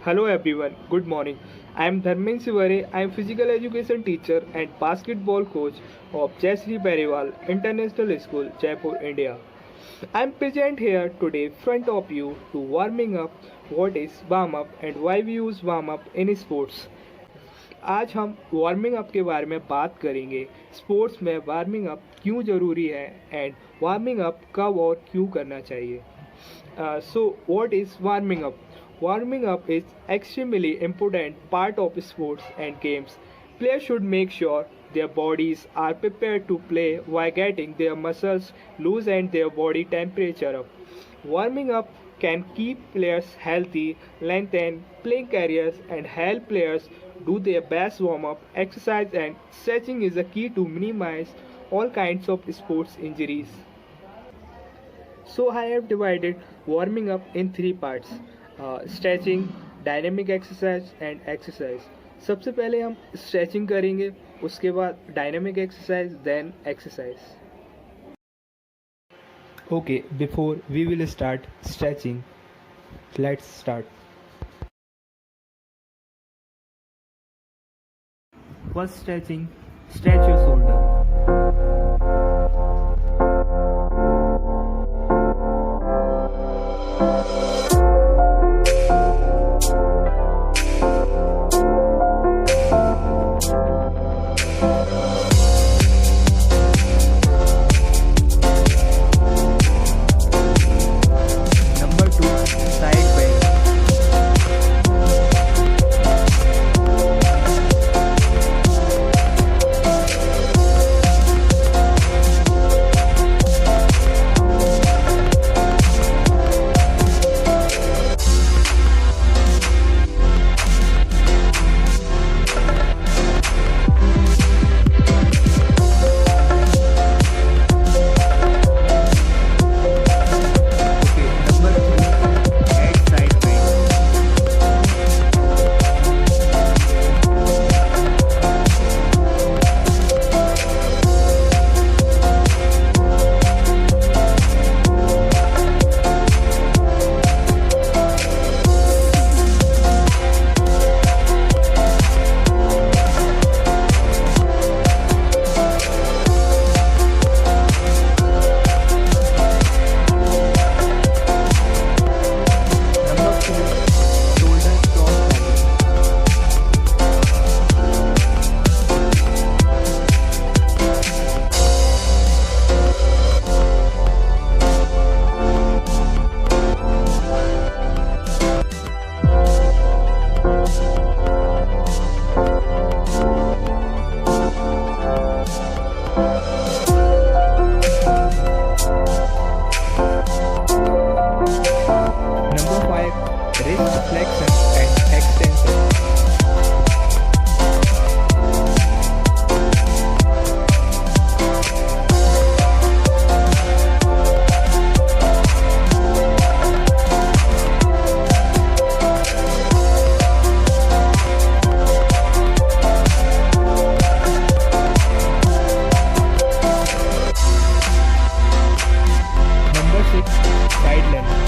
Hello everyone, good morning. I am Dharmen Sivare. I am physical education teacher and basketball coach of Jayashree Periwal International School, Jaipur, India. I am present here today front of you to warming up what is warm up and why we use warm up in sports. आज हम warming up के बारे में बात करेंगे sports में warming up क्यों ज़रूरी है एंड वार्मिंग अप कब और क्यों करना चाहिए so what is warming up. Warming up is extremely important part of sports and games. Players should make sure their bodies are prepared to play while getting their muscles loose and their body temperature up. Warming up can keep players healthy, lengthen playing careers and help players do their best warm-up exercise, and stretching is the key to minimize all kinds of sports injuries. So I have divided warming up in three parts. Stretching, dynamic exercise and exercise. सबसे पहले हम stretching करेंगे, उसके बाद dynamic exercise, then exercise. Okay, before we will start stretching, let's start. First stretching, stretch your shoulder. Wrist flexion and extension. Number 6, side lunge.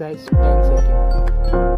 exercise 10 seconds.